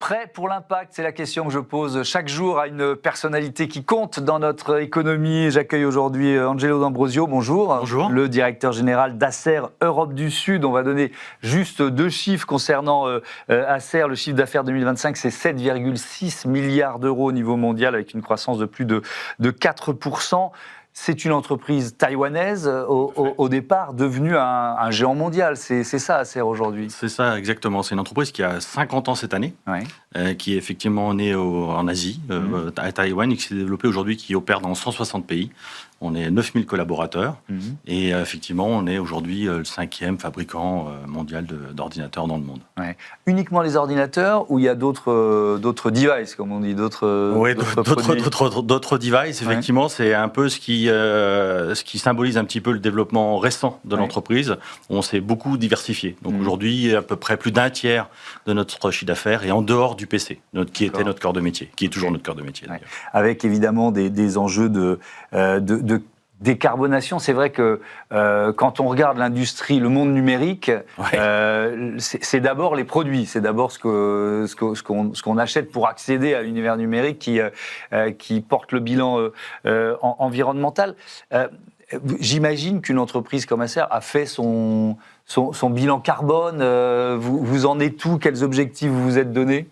Prêt pour l'impact, c'est la question que je pose chaque jour à une personnalité qui compte dans notre économie. J'accueille aujourd'hui Angelo D'Ambrosio, bonjour. Bonjour. Le directeur général d'Acer Europe du Sud. On va donner juste 2 chiffres concernant Acer. Le chiffre d'affaires 2025, c'est 7,6 milliards d'euros au niveau mondial avec une croissance de plus de 4%. C'est une entreprise taïwanaise au départ, devenue un géant mondial. C'est ça, Acer, aujourd'hui. C'est ça, exactement. C'est une entreprise qui a 50 ans cette année, Ouais. qui est effectivement née en Asie, à Taïwan, et qui s'est développée aujourd'hui, qui opère dans 160 pays. On est 9000 collaborateurs et effectivement, on est aujourd'hui le 5e fabricant mondial d'ordinateurs dans le monde. Ouais. Uniquement les ordinateurs ou il y a d'autres devices, comme on dit, d'autres devices, effectivement, c'est un peu ce qui symbolise un petit peu le développement récent de l'entreprise. On s'est beaucoup diversifié. Donc aujourd'hui, à peu près plus d'un tiers de notre chiffre d'affaires est en dehors du PC, qui était notre cœur de métier, qui est toujours notre cœur de métier. Ouais. Avec évidemment des enjeux de décarbonation. C'est vrai que quand on regarde l'industrie, le monde numérique, c'est d'abord les produits, c'est d'abord ce qu'on achète pour accéder à l'univers numérique qui porte le bilan environnemental. J'imagine qu'une entreprise comme Acer a fait son bilan carbone. Vous en êtes où? Quels objectifs vous vous êtes donnés?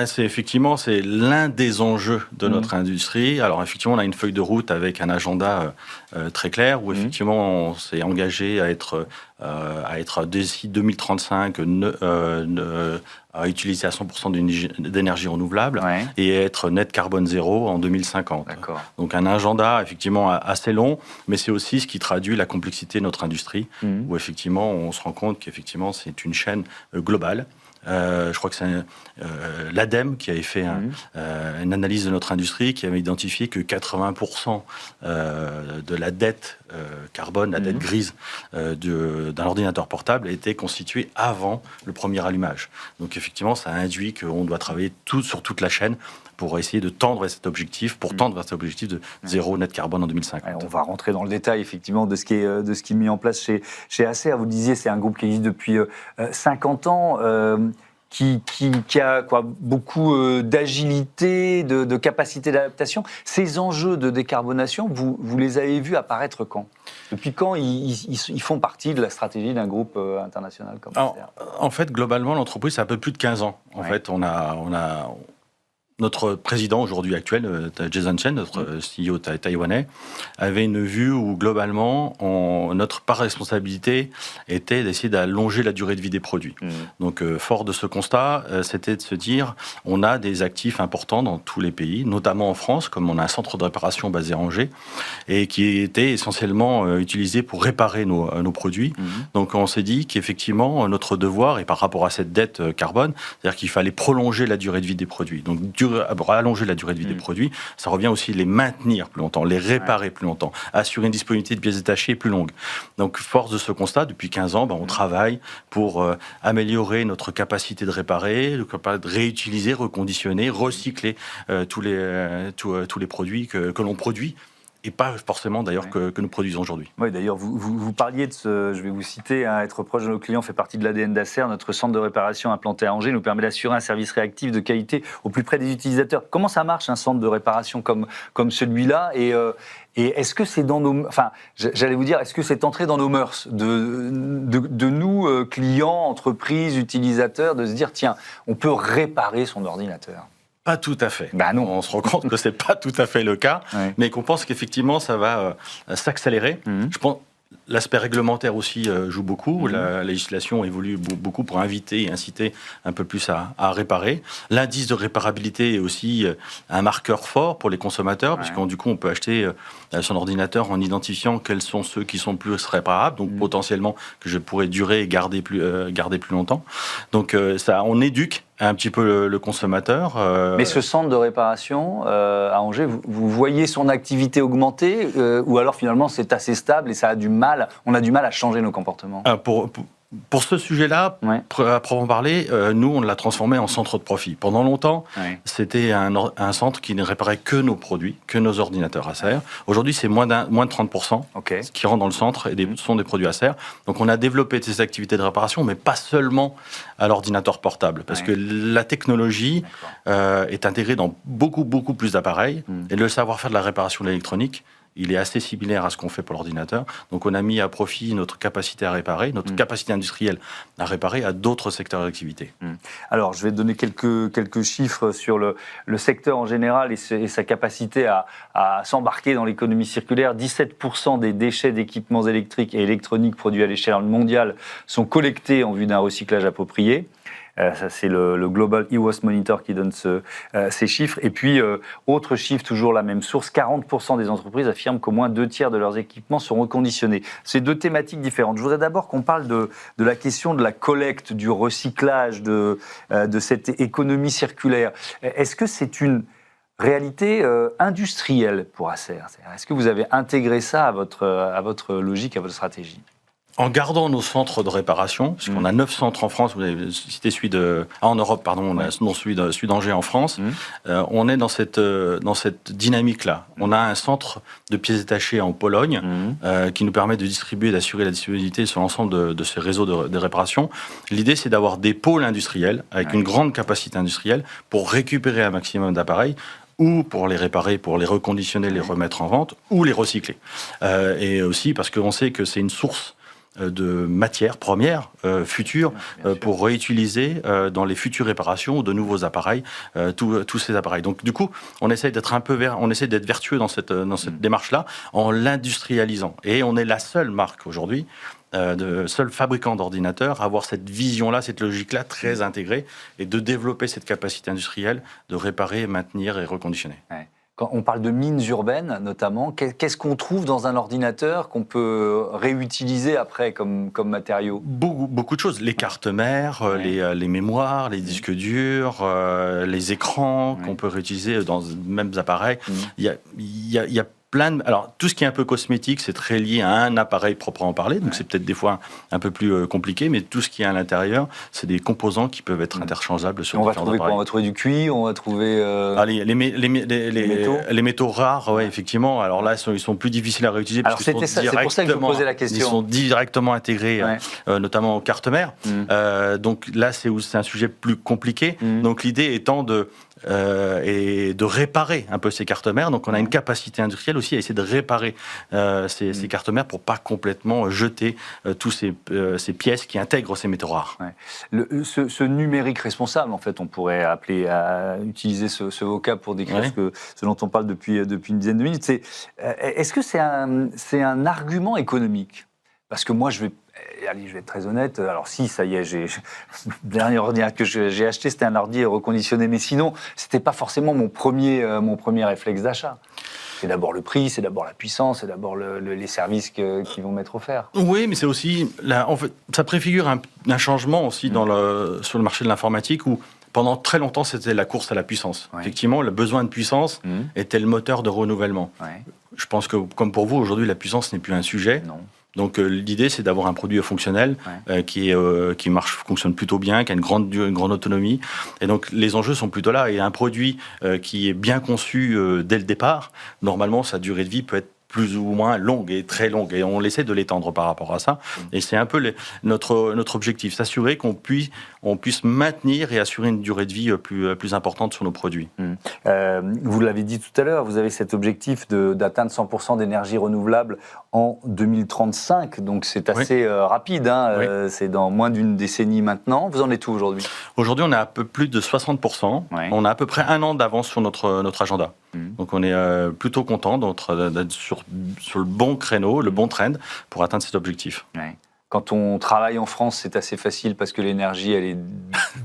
C'est l'un des enjeux de notre industrie. Alors effectivement, on a une feuille de route avec un agenda très clair où effectivement on s'est engagé à être d'ici 2035 à utiliser à 100% d'énergie renouvelable et être net carbone zéro en 2050. D'accord. Donc un agenda effectivement assez long, mais c'est aussi ce qui traduit la complexité de notre industrie où effectivement on se rend compte qu'effectivement c'est une chaîne globale. Je crois que c'est l'ADEME qui avait fait une analyse de notre industrie qui avait identifié que 80% de la dette carbone, la dette grise d'un ordinateur portable était constituée avant le premier allumage. Donc effectivement, ça induit qu'on doit travailler sur toute la chaîne pour essayer de tendre vers cet objectif, de zéro net carbone en 2050. On va rentrer dans le détail effectivement de ce qui est mis en place chez Acer. Vous disiez, c'est un groupe qui existe depuis 50 ans. Qui a beaucoup d'agilité, de capacité d'adaptation. Ces enjeux de décarbonation, vous les avez vus apparaître quand? Depuis quand ils font partie de la stratégie d'un groupe international comme Acer? En fait, globalement, l'entreprise, c'est un peu plus de 15 ans. En fait, on a notre président aujourd'hui actuel, Jason Chen, notre CEO taïwanais, avait une vue où globalement, notre part de responsabilité était d'essayer d'allonger la durée de vie des produits. Donc, fort de ce constat, c'était de se dire, on a des actifs importants dans tous les pays, notamment en France, comme on a un centre de réparation basé à Angers, et qui était essentiellement utilisé pour réparer nos produits. Donc, on s'est dit qu'effectivement, notre devoir, et par rapport à cette dette carbone, c'est-à-dire qu'il fallait prolonger la durée de vie des produits. Donc, allonger la durée de vie des produits, ça revient aussi les maintenir plus longtemps, les réparer plus longtemps, assurer une disponibilité de pièces détachées plus longue. Donc, force de ce constat, depuis 15 ans, on travaille pour améliorer notre capacité de réparer, de réutiliser, reconditionner, recycler tous les produits que l'on produit. Et pas forcément d'ailleurs que nous produisons aujourd'hui. Oui, d'ailleurs, vous parliez de je vais vous citer, être proche de nos clients fait partie de l'ADN d'Acer. Notre centre de réparation implanté à Angers nous permet d'assurer un service réactif de qualité au plus près des utilisateurs. Comment ça marche un centre de réparation comme celui-là et est-ce que c'est dans nos... Enfin, j'allais vous dire, est-ce que c'est entré dans nos mœurs de nous, clients, entreprises, utilisateurs, de se dire, tiens, on peut réparer son ordinateur? Pas tout à fait. Non. On se rend compte que c'est pas tout à fait le cas, mais qu'on pense qu'effectivement ça va s'accélérer. Je pense l'aspect réglementaire aussi joue beaucoup. La législation évolue beaucoup pour inviter et inciter un peu plus à réparer. L'indice de réparabilité est aussi un marqueur fort pour les consommateurs, parce que du coup on peut acheter son ordinateur en identifiant quels sont ceux qui sont plus réparables, donc potentiellement que je pourrais durer et garder plus longtemps. Donc on éduque un petit peu le consommateur. Mais ce centre de réparation à Angers, vous voyez son activité augmenter ou alors finalement c'est assez stable et on a du mal à changer nos comportements? Pour ce sujet-là, à proprement parler, nous, on l'a transformé en centre de profit. Pendant longtemps, c'était un centre qui ne réparait que nos produits, que nos ordinateurs Acer. Aujourd'hui, c'est moins de 30% qui rentrent dans le centre et sont des produits Acer. Donc, on a développé ces activités de réparation, mais pas seulement à l'ordinateur portable, parce que la technologie est intégrée dans beaucoup plus d'appareils, et le savoir-faire de la réparation de l'électronique, il est assez similaire à ce qu'on fait pour l'ordinateur. Donc, on a mis à profit notre capacité à réparer, notre capacité industrielle à réparer à d'autres secteurs d'activité. Alors, je vais donner quelques chiffres sur le secteur en général et sa capacité à s'embarquer dans l'économie circulaire. 17% des déchets d'équipements électriques et électroniques produits à l'échelle mondiale sont collectés en vue d'un recyclage approprié. Ça, c'est le Global e-Waste Monitor qui donne ces chiffres. Et puis, autre chiffre, toujours la même source, 40% des entreprises affirment qu'au moins 2/3 de leurs équipements sont reconditionnés. C'est deux thématiques différentes. Je voudrais d'abord qu'on parle de la question de la collecte, du recyclage, de cette économie circulaire. Est-ce que c'est une réalité industrielle pour Acer? Est-ce que vous avez intégré ça à votre logique, à votre stratégie? En gardant nos centres de réparation, puisqu'on a 9 centres en France, vous avez cité celui en Europe, pardon, on a celui d'Angers en France, on est dans cette dynamique-là. On a un centre de pièces détachées en Pologne qui nous permet de distribuer et d'assurer la disponibilité sur l'ensemble de ces réseaux de réparation. L'idée, c'est d'avoir des pôles industriels avec une grande capacité industrielle pour récupérer un maximum d'appareils, ou pour les réparer, pour les reconditionner, les remettre en vente, ou les recycler. Et aussi parce qu'on sait que c'est une source de matières premières futures pour réutiliser dans les futures réparations de nouveaux appareils, tous ces appareils. Donc du coup, on essaie d'être vertueux dans cette démarche-là en l'industrialisant. Et on est la seule marque aujourd'hui, seul fabricant d'ordinateurs à avoir cette vision-là, cette logique-là très intégrée et de développer cette capacité industrielle de réparer, maintenir et reconditionner. Quand on parle de mines urbaines, notamment, qu'est-ce qu'on trouve dans un ordinateur qu'on peut réutiliser après comme matériau? Beaucoup de choses. Les cartes mères, les mémoires, les disques durs, les écrans qu'on peut réutiliser dans les mêmes appareils. Il y a alors, tout ce qui est un peu cosmétique, c'est très lié à un appareil proprement parlé, donc c'est peut-être des fois un peu plus compliqué, mais tout ce qui est à l'intérieur, c'est des composants qui peuvent être interchangeables sur différents appareils. On va trouver quoi? On va trouver du cuir, on va trouver... les métaux rares, effectivement. Alors là, ils sont plus difficiles à réutiliser. Alors c'est pour ça que je vous posais la question. Ils sont directement intégrés, notamment aux cartes mères. Donc là, c'est un sujet plus compliqué. Donc l'idée étant de réparer un peu ces cartes mères. Donc on a une capacité industrielle aussi à essayer de réparer ces cartes mères pour pas complètement jeter tous ces pièces qui intègrent ces métaux rares. Ce numérique responsable, en fait, on pourrait utiliser ce vocable pour décrire ce dont on parle depuis une dizaine de minutes. Est-ce que c'est un argument économique? Parce que moi, je vais être très honnête. Alors si, ça y est, le dernier ordinateur que j'ai acheté, c'était un ordi reconditionné. Mais sinon, c'était pas forcément mon premier réflexe d'achat. C'est d'abord le prix, c'est d'abord la puissance, c'est d'abord les services qui vont m'être offerts. Oui, mais c'est aussi... en fait, ça préfigure un changement aussi sur le marché de l'informatique où pendant très longtemps, c'était la course à la puissance. Effectivement, le besoin de puissance était le moteur de renouvellement. Je pense que, comme pour vous, aujourd'hui, la puissance n'est plus un sujet. Non. Donc l'idée, c'est d'avoir un produit fonctionnel qui fonctionne plutôt bien, qui a une grande autonomie. Et donc les enjeux sont plutôt là. Et un produit qui est bien conçu dès le départ, normalement, sa durée de vie peut être plus ou moins longue et très longue. Et on essaie de l'étendre par rapport à ça. Et c'est un peu notre objectif, s'assurer qu'on puisse maintenir et assurer une durée de vie plus importante sur nos produits. Vous l'avez dit tout à l'heure, vous avez cet objectif d'atteindre 100% d'énergie renouvelable en 2035. Donc c'est assez rapide. C'est dans moins d'une décennie maintenant. Vous en êtes où aujourd'hui? Aujourd'hui, on est à peu plus de 60%. On a à peu près un an d'avance sur notre agenda. Donc on est plutôt content d'être sur le bon créneau, le bon trend pour atteindre cet objectif. Quand on travaille en France, c'est assez facile parce que l'énergie, elle est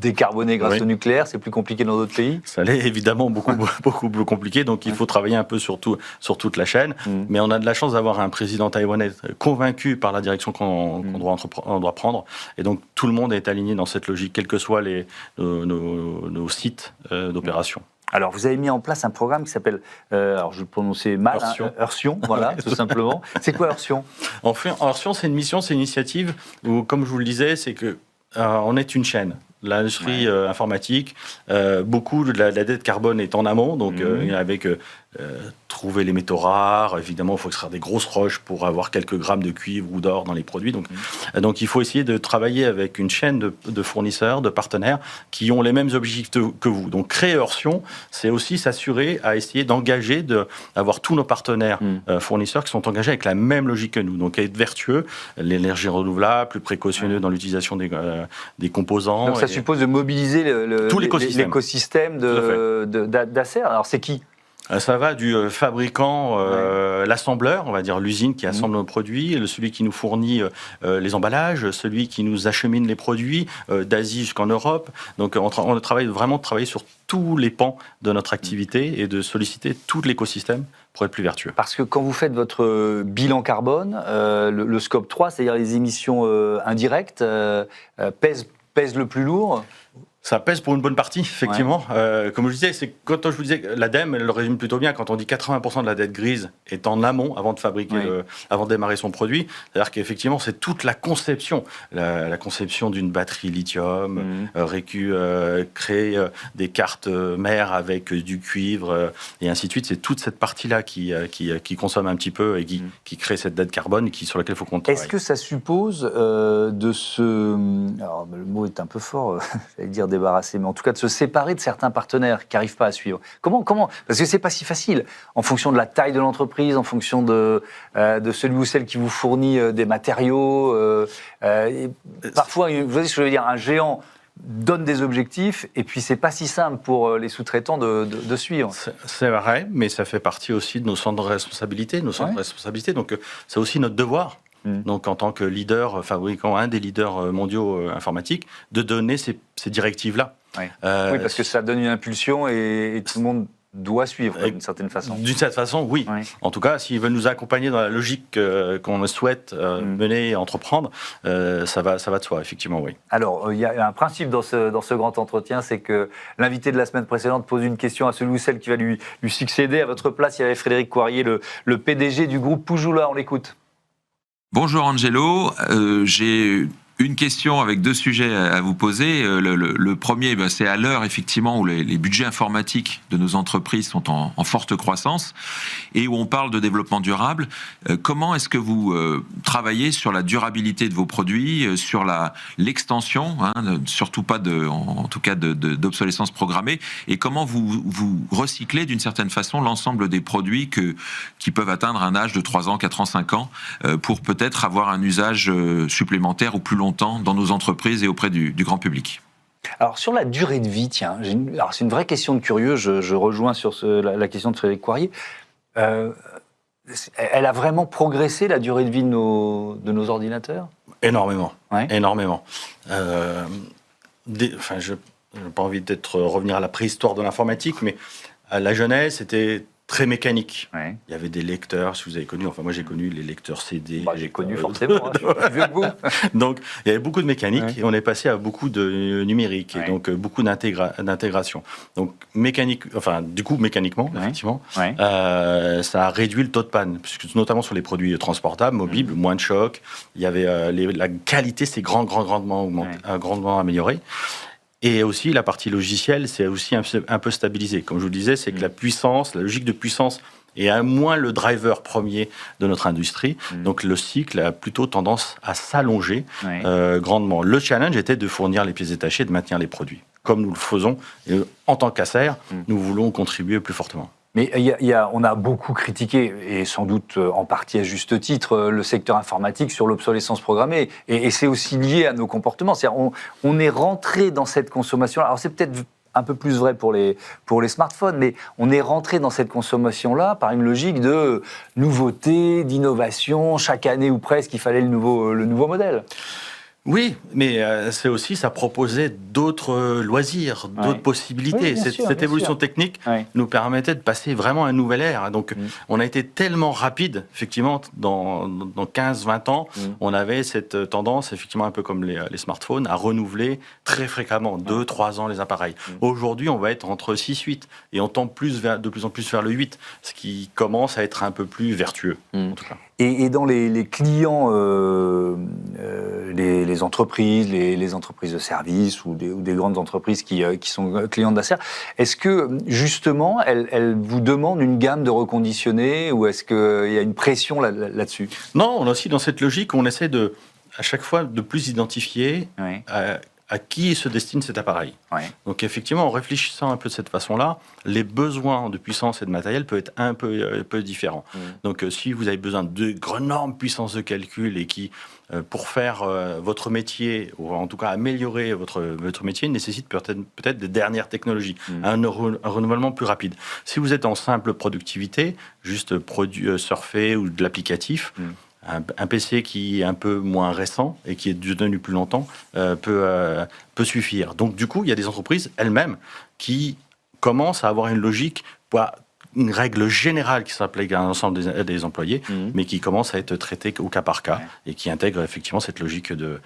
décarbonée grâce au nucléaire. C'est plus compliqué dans d'autres pays? Ça l'est évidemment beaucoup plus compliqué. Donc il faut travailler un peu sur toute la chaîne. Mais on a de la chance d'avoir un président taïwanais convaincu par la direction qu'on doit prendre. Et donc tout le monde est aligné dans cette logique, quels que soient nos sites d'opération. Alors, vous avez mis en place un programme qui s'appelle, alors je vais le prononcer mal, Ursion, voilà, tout simplement. C'est quoi Ursion? Enfin, Ursion, c'est une mission, c'est une initiative où, comme je vous le disais, c'est que on est une chaîne. L'industrie informatique, beaucoup de la dette carbone est en amont, donc avec trouver les métaux rares, évidemment il faut extraire des grosses roches pour avoir quelques grammes de cuivre ou d'or dans les produits, donc il faut essayer de travailler avec une chaîne de fournisseurs, de partenaires qui ont les mêmes objectifs que vous. Donc créer Ursion, c'est aussi s'assurer à essayer d'engager, d'avoir tous nos partenaires fournisseurs qui sont engagés avec la même logique que nous, donc être vertueux, l'énergie renouvelable, plus précautionneux dans l'utilisation des composants. Donc ça suppose de mobiliser tout l'écosystème d'Acer. Alors c'est qui? Ça va du fabricant, l'assembleur, on va dire l'usine qui assemble nos produits, celui qui nous fournit les emballages, celui qui nous achemine les produits d'Asie jusqu'en Europe. Donc on travaille vraiment sur tous les pans de notre activité et de solliciter tout l'écosystème pour être plus vertueux. Parce que quand vous faites votre bilan carbone, le scope 3, c'est-à-dire les émissions indirectes, pèse le plus lourd? Ça pèse pour une bonne partie, effectivement. Comme je disais, c'est quand je vous disais, l'ADEME, elle le résume plutôt bien, quand on dit 80% de la dette grise est en amont avant de fabriquer, avant de démarrer son produit. C'est-à-dire qu'effectivement, c'est toute la conception, la conception d'une batterie lithium, créer des cartes mères avec du cuivre et ainsi de suite. C'est toute cette partie-là qui consomme un petit peu et qui crée cette dette carbone sur laquelle il faut qu'on travaille. Est-ce que ça suppose de se... Alors, le mot est un peu fort, j'allais dire débarrasser, mais en tout cas de se séparer de certains partenaires qui n'arrivent pas à suivre. Comment Parce que c'est pas si facile. En fonction de la taille de l'entreprise, en fonction de celui ou celle qui vous fournit des matériaux. Parfois, vous voyez ce que je veux dire, un géant donne des objectifs et puis c'est pas si simple pour les sous-traitants de suivre. C'est vrai, mais ça fait partie aussi de nos centres de responsabilité. Donc c'est aussi notre devoir. Donc, en tant que leader, fabricant, un des leaders mondiaux informatiques, de donner ces directives-là. Oui, parce que ça donne une impulsion et tout le monde doit suivre d'une certaine façon. D'une certaine façon, oui. En tout cas, s'ils veulent nous accompagner dans la logique qu'on souhaite mener et entreprendre, ça va de soi, effectivement, oui. Alors, il y a un principe dans ce grand entretien, c'est que l'invité de la semaine précédente pose une question à celui ou celle qui va lui succéder. À votre place, il y avait Frédéric Coirier, le PDG du groupe Pujula. On l'écoute. Bonjour Angelo, j'ai une question avec deux sujets à vous poser. Le premier, c'est à l'heure effectivement où les budgets informatiques de nos entreprises sont en forte croissance et où on parle de développement durable. Comment est-ce que vous travaillez sur la durabilité de vos produits, sur l'extension, surtout pas en tout cas d'obsolescence programmée, et comment vous recyclez d'une certaine façon l'ensemble des produits qui peuvent atteindre un âge de 3 ans, 4 ans, 5 ans pour peut-être avoir un usage supplémentaire ou plus longtemps dans nos entreprises et auprès du grand public. Alors sur la durée de vie, tiens, c'est une vraie question de curieux, je rejoins sur la question de Frédéric Coirier. Elle a vraiment progressé, la durée de vie de nos ordinateurs? Énormément, énormément. Je n'ai pas envie d'être revenir à la préhistoire de l'informatique, mais à la jeunesse, c'était très mécanique. Il y avait des lecteurs, si vous avez connu, enfin moi j'ai connu les lecteurs CD. J'ai connu forcément, je suis plus vieux que vous. Donc il y avait beaucoup de mécanique et on est passé à beaucoup de numérique et donc beaucoup d'intégration. Donc mécaniquement, effectivement, ça a réduit le taux de panne, puisque notamment sur les produits transportables, mobiles, moins de chocs, il y avait la qualité s'est grandement améliorée. Et aussi, la partie logicielle, c'est aussi un peu stabilisé. Comme je vous le disais, c'est que la logique de puissance est à moins le driver premier de notre industrie. Donc, le cycle a plutôt tendance à s'allonger grandement. Le challenge était de fournir les pièces détachées et de maintenir les produits. Comme nous le faisons, et en tant qu'Acer, nous voulons contribuer plus fortement. Mais on a beaucoup critiqué, et sans doute en partie à juste titre, le secteur informatique sur l'obsolescence programmée. Et c'est aussi lié à nos comportements. C'est-à-dire on est rentré dans cette consommation. Alors c'est peut-être un peu plus vrai pour les smartphones, mais on est rentré dans cette consommation-là par une logique de nouveauté, d'innovation. Chaque année ou presque, il fallait le nouveau modèle. Oui, mais c'est aussi, ça proposait d'autres loisirs, d'autres possibilités. Oui, Cette évolution technique nous permettait de passer vraiment à une nouvelle ère. Donc, on a été tellement rapide, effectivement, dans 15-20 ans, on avait cette tendance, effectivement, un peu comme les smartphones, à renouveler très fréquemment, 2-3 ans les appareils. Aujourd'hui, on va être entre 6-8 et on tend de plus en plus vers le 8, ce qui commence à être un peu plus vertueux, en tout cas. Et dans les clients, les entreprises, les entreprises de services ou des grandes entreprises qui sont clients d'Acer, est-ce que justement elles vous demandent une gamme de reconditionnés ou est-ce qu'il y a une pression là-dessus? Non, on est aussi dans cette logique, on essaie à chaque fois de plus identifier à qui se destine cet appareil. Donc effectivement, en réfléchissant un peu de cette façon-là, les besoins de puissance et de matériel peuvent être un peu différents. Donc si vous avez besoin de énormes puissances de calcul et qui, pour faire votre métier, ou en tout cas améliorer votre métier, nécessite peut-être des dernières technologies, un renouvellement plus rapide. Si vous êtes en simple productivité, juste surfer ou de l'applicatif, un PC qui est un peu moins récent et qui est tenu plus longtemps peut suffire. Donc du coup, il y a des entreprises elles-mêmes qui commencent à avoir une logique, une règle générale qui s'applique à l'ensemble des employés, mais qui commence à être traitée au cas par cas et qui intègre effectivement cette logique de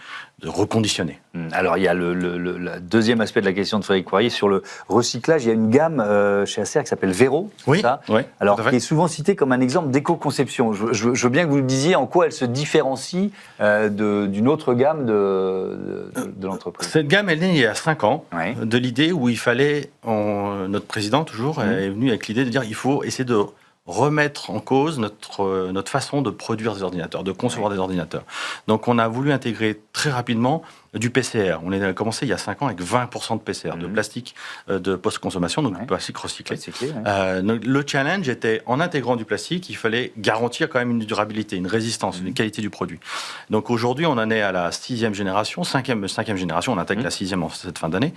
reconditionner. Alors il y a le deuxième aspect de la question de Frédéric Poirier sur le recyclage. Il y a une gamme chez Acer qui s'appelle Vero, alors qui est souvent citée comme un exemple d'éco-conception. Je veux bien que vous me disiez en quoi elle se différencie d'une autre gamme de l'entreprise. Cette gamme, elle est née il y a 5 ans, de l'idée où il fallait, notre président toujours est venu avec l'idée de dire il faut essayer de remettre en cause notre façon de produire des ordinateurs, de concevoir des ordinateurs. Donc on a voulu intégrer très rapidement du PCR. On a commencé il y a 5 ans avec 20% de PCR, de plastique de post-consommation, donc du plastique recyclé. Le challenge était, en intégrant du plastique, il fallait garantir quand même une durabilité, une résistance, une qualité du produit. Donc aujourd'hui, on en est à la 6e génération, 5e génération, on attaque la 6e en cette fin d'année.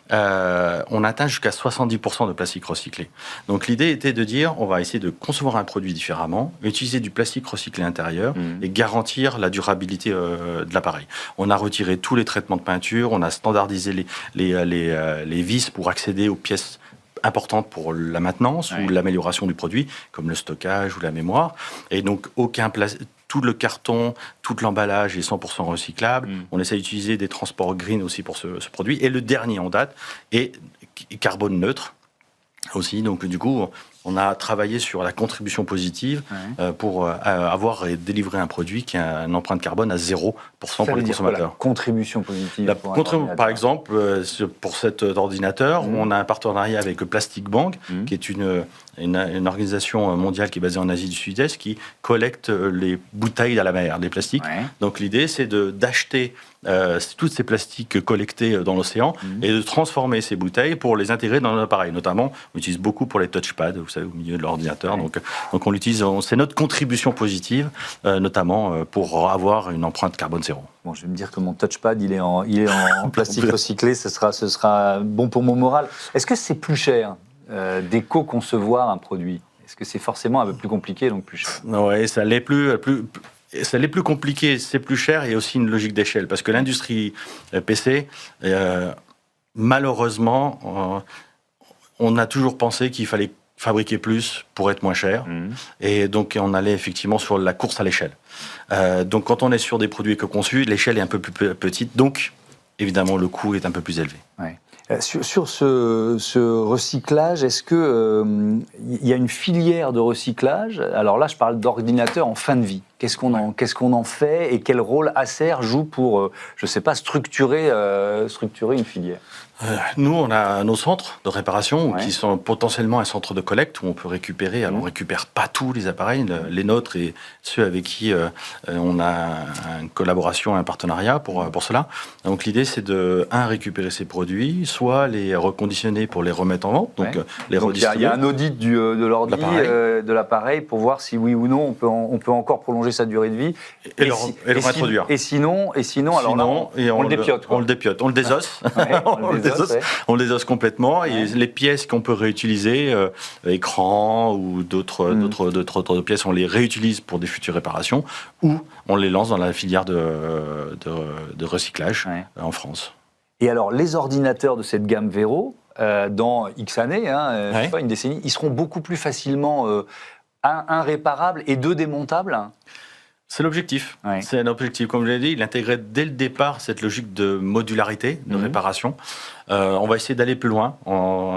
On atteint jusqu'à 70% de plastique recyclé. Donc l'idée était de dire, on va essayer de concevoir un produit différemment, utiliser du plastique recyclé intérieur et garantir la durabilité de l'appareil. On a retiré tous les traitements de peinture, on a standardisé les vis pour accéder aux pièces importantes pour la maintenance ou l'amélioration du produit, comme le stockage ou la mémoire. Et donc, tout le carton, tout l'emballage est 100% recyclable. On essaie d'utiliser des transports green aussi pour ce produit. Et le dernier en date est carbone neutre aussi. Donc, du coup, on a travaillé sur la contribution positive pour avoir et délivrer un produit qui a une empreinte carbone à 0% pour les consommateurs. La contribution positive. Par exemple, pour cet ordinateur, on a un partenariat avec Plastic Bank, qui est une organisation mondiale qui est basée en Asie du Sud-Est, qui collecte les bouteilles à la mer, les plastiques. Donc l'idée, c'est d'acheter tous ces plastiques collectés dans l'océan et de transformer ces bouteilles pour les intégrer dans l'appareil. Notamment, on utilise beaucoup pour les touchpads, vous savez, au milieu de l'ordinateur. Donc on l'utilise, c'est notre contribution positive, notamment pour avoir une empreinte carbone zéro. Bon, je vais me dire que mon touchpad, il est en plastique recyclé, ce sera bon pour mon moral. Est-ce que c'est plus cher d'éco-concevoir un produit? Est-ce que c'est forcément un peu plus compliqué, donc plus cher? Oui, ça l'est plus compliqué, c'est plus cher, et il y a aussi une logique d'échelle. Parce que l'industrie PC, malheureusement, on a toujours pensé qu'il fallait fabriquer plus pour être moins cher. Et donc, on allait effectivement sur la course à l'échelle. Donc, quand on est sur des produits éco-conçus, l'échelle est un peu plus petite. Donc, évidemment, le coût est un peu plus élevé. Sur ce recyclage, est-ce qu'il y a une filière de recyclage? Alors là, je parle d'ordinateurs en fin de vie. Qu'est-ce qu'on en fait et quel rôle Acer joue pour, je ne sais pas, structurer une filière? Nous, on a nos centres de réparation qui sont potentiellement un centre de collecte où on peut récupérer. Alors, on ne récupère pas tous les appareils, les nôtres et ceux avec qui on a une collaboration, un partenariat pour cela. Donc, l'idée, c'est de, récupérer ces produits, soit les reconditionner pour les remettre en vente. Donc, les redistribuer. Il y a un audit de l'ordi, de l'appareil pour voir si oui ou non on peut encore prolonger sa durée de vie. Et le réintroduire. Et sinon, alors là, on le dépiote. On le dépiote, on le désosse. On le désosse complètement. Et les pièces qu'on peut réutiliser, écran ou d'autres pièces, on les réutilise pour des futures réparations ou on les lance dans la filière de recyclage en France. Et alors, les ordinateurs de cette gamme Vero, dans X années, je sais pas, une décennie, ils seront beaucoup plus facilement réparables et démontables. C'est l'objectif. C'est l'objectif. Comme je l'ai dit, il intégrait dès le départ cette logique de modularité, de réparation. On va essayer d'aller plus loin.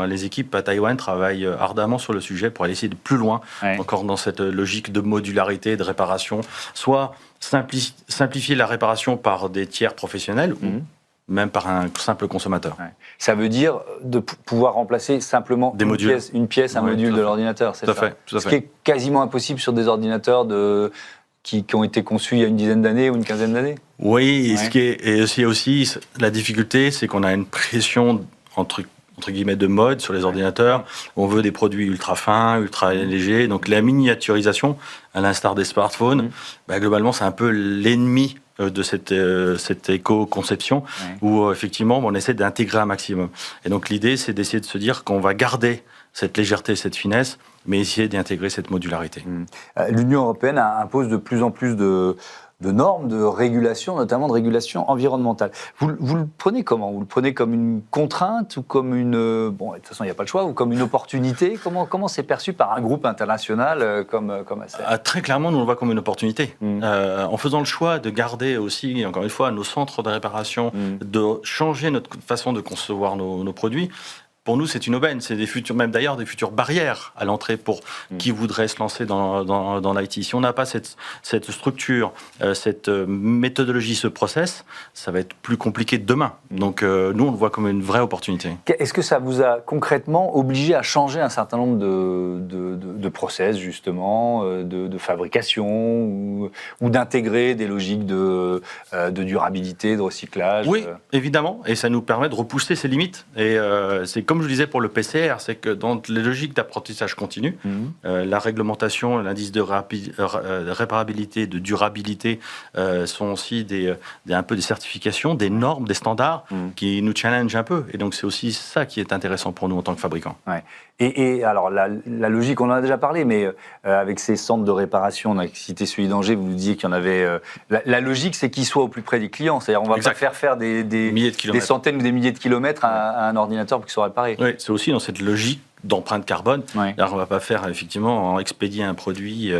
Les équipes à Taïwan travaillent ardemment sur le sujet pour aller essayer de plus loin, encore dans cette logique de modularité, de réparation. Soit simplifier la réparation par des tiers professionnels, ou même par un simple consommateur. Ça veut dire de pouvoir remplacer simplement une pièce, un module de l'ordinateur, c'est ça. Tout à fait. Ce qui est quasiment impossible sur des ordinateurs qui ont été conçus il y a une dizaine d'années ou une quinzaine d'années. Oui, et aussi la difficulté, c'est qu'on a une pression entre guillemets de mode sur les ordinateurs. On veut des produits ultra fins, ultra légers. Donc la miniaturisation, à l'instar des smartphones, globalement c'est un peu l'ennemi de cette éco-conception où effectivement on essaie d'intégrer un maximum. Et donc l'idée c'est d'essayer de se dire qu'on va garder cette légèreté, cette finesse, mais essayer d'intégrer cette modularité. L'Union européenne impose de plus en plus de normes, de régulation, notamment de régulation environnementale. Vous le prenez comment ? Vous le prenez comme une contrainte ou comme une... Bon, de toute façon, il n'y a pas le choix, ou comme une opportunité ? Comment c'est perçu par un groupe international comme Acer ? Très clairement, nous on le voit comme une opportunité. En faisant le choix de garder aussi, encore une fois, nos centres de réparation, de changer notre façon de concevoir nos produits, pour nous, c'est une aubaine. C'est même d'ailleurs des futures barrières à l'entrée pour qui voudrait se lancer dans l'IT. Si on n'a pas cette structure, cette méthodologie, ce process, ça va être plus compliqué demain. Donc, nous, on le voit comme une vraie opportunité. Est-ce que ça vous a concrètement obligé à changer un certain nombre de process, justement, de fabrication ou d'intégrer des logiques de durabilité, de recyclage ? Oui, évidemment. Et ça nous permet de repousser ses limites. Et c'est comme je le disais pour le PCR, c'est que dans les logiques d'apprentissage continu, la réglementation, l'indice de réparabilité, de durabilité sont aussi un peu des certifications, des normes, des standards qui nous challengent un peu. Et donc c'est aussi ça qui est intéressant pour nous en tant que fabricants. Et alors la logique, on en a déjà parlé, mais avec ces centres de réparation, on a cité celui d'Angers, vous disiez qu'il y en avait... la logique, c'est qu'ils soient au plus près des clients. C'est-à-dire on ne va pas faire des centaines ou des milliers de kilomètres à un ordinateur pour qu'il soit réparé. Oui, c'est aussi dans cette logique d'empreinte carbone. Alors, on ne va pas faire, effectivement, expédier un produit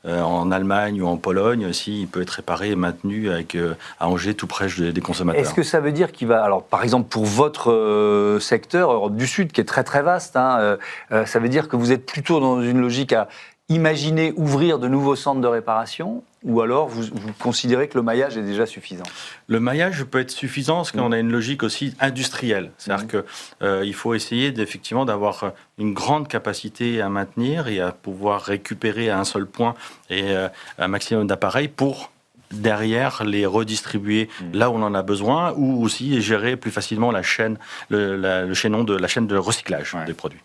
en Allemagne ou en Pologne s'il peut être réparé et maintenu à Angers, tout près des consommateurs. Est-ce que ça veut dire qu'il va... Alors, par exemple, pour votre secteur, Europe du Sud, qui est très très vaste, ça veut dire que vous êtes plutôt dans une logique à imaginer ouvrir de nouveaux centres de réparation, ou alors vous considérez que le maillage est déjà suffisant ? Le maillage peut être suffisant parce qu'on a une logique aussi industrielle. C'est-à-dire qu'il faut essayer effectivement d'avoir une grande capacité à maintenir et à pouvoir récupérer à un seul point et un maximum d'appareils pour derrière les redistribuer là où on en a besoin ou aussi gérer plus facilement la chaîne, le chaînon de la chaîne de recyclage des produits.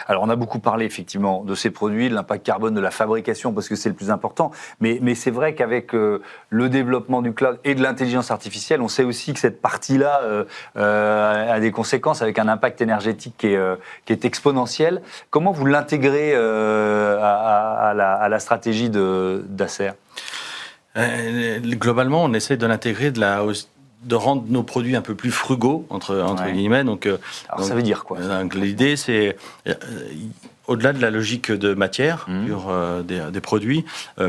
Alors on a beaucoup parlé effectivement de ces produits, de l'impact carbone de la fabrication parce que c'est le plus important, mais c'est vrai qu'avec le développement du cloud et de l'intelligence artificielle, on sait aussi que cette partie-là a des conséquences avec un impact énergétique qui est exponentiel. Comment vous l'intégrez à la stratégie d'Acer ? Globalement, on essaie de l'intégrer, de rendre nos produits un peu plus frugaux, entre guillemets. Alors, ça veut dire quoi ? L'idée, c'est, au-delà de la logique de matière, des produits,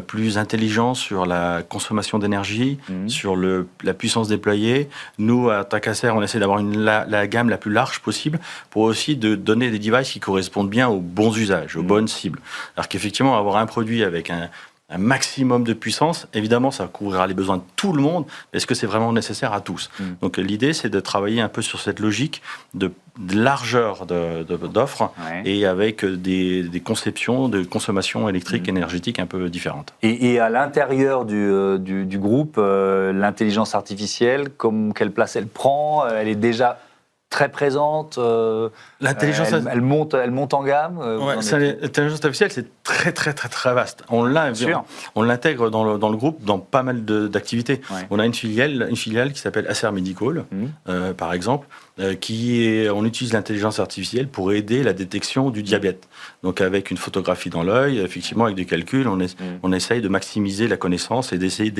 plus intelligent sur la consommation d'énergie, sur la puissance déployée. Nous, à Acer, on essaie d'avoir la gamme la plus large possible pour aussi de donner des devices qui correspondent bien aux bons usages, aux bonnes cibles. Alors qu'effectivement, avoir un produit avec un maximum de puissance, évidemment, ça couvrira les besoins de tout le monde. Est-ce que c'est vraiment nécessaire à tous ? Donc l'idée, c'est de travailler un peu sur cette logique de largeur d'offres et avec des conceptions de consommation électrique, énergétique un peu différentes. Et à l'intérieur du groupe, l'intelligence artificielle, quelle place elle prend ? Elle est déjà très présente. L'intelligence elle monte en gamme. l'intelligence artificielle, c'est très, très, très, très vaste. On l'intègre dans le groupe dans pas mal d'activités. Ouais. On a une filiale qui s'appelle Acer Medical, par exemple, on utilise l'intelligence artificielle pour aider la détection du diabète. Donc avec une photographie dans l'œil, effectivement avec des calculs, on essaye de maximiser la connaissance et d'essayer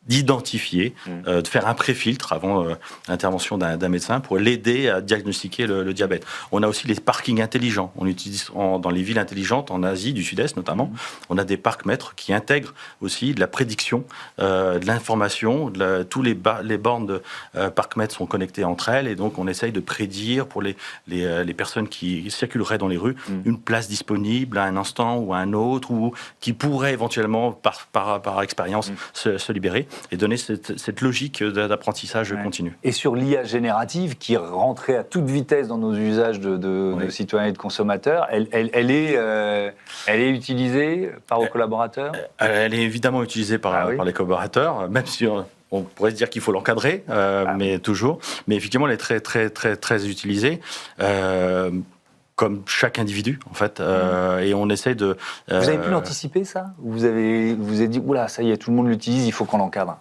d'identifier, de faire un pré-filtre avant l'intervention d'un médecin pour l'aider à diagnostiquer le diabète. On a aussi les parkings intelligents. On utilise dans les villes intelligentes, en Asie du Sud-Est notamment, on a des parcs-mètres qui intègrent aussi de la prédiction, de l'information. Tous les bornes de parcs-mètres sont connectées entre elles et donc on essaye de prédire pour les personnes qui circuleraient dans les rues une place disponible à un instant ou à un autre ou qui pourrait éventuellement par expérience se libérer et donner cette logique d'apprentissage continu. Et sur l'IA générative qui rentrait à toute vitesse dans nos usages de citoyens et de consommateurs, elle est utilisée par vos collaborateurs ? Elle est évidemment utilisée par les collaborateurs, même si on pourrait se dire qu'il faut l'encadrer, mais toujours. Mais effectivement, elle est très, très, très, très utilisée. Comme chaque individu, en fait. Et on essaie de... Vous avez pu l'anticiper, ça ? Vous avez dit, oula, ça y est, tout le monde l'utilise, il faut qu'on l'encadre.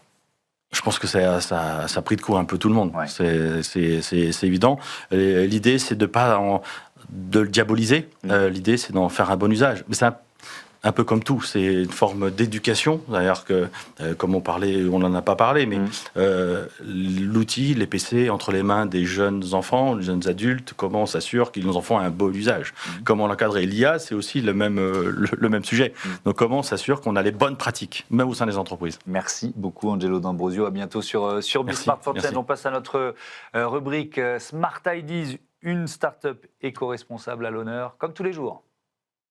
Je pense que ça a pris de court un peu tout le monde. Ouais. C'est évident. L'idée, c'est de le diaboliser. L'idée, c'est d'en faire un bon usage. Mais c'est un peu comme tout, c'est une forme d'éducation. D'ailleurs, comme on n'en a pas parlé, mais l'outil, les PC, entre les mains des jeunes enfants, des jeunes adultes, comment on s'assure qu'ils en font un bon usage ? Comment l'encadrer ? L'IA, c'est aussi le même sujet. Donc, comment on s'assure qu'on a les bonnes pratiques, même au sein des entreprises ? Merci beaucoup, Angelo D'Ambrosio. À bientôt sur Bismart Fontaine. On passe à notre rubrique Smart Ideas, une start-up éco-responsable à l'honneur, comme tous les jours.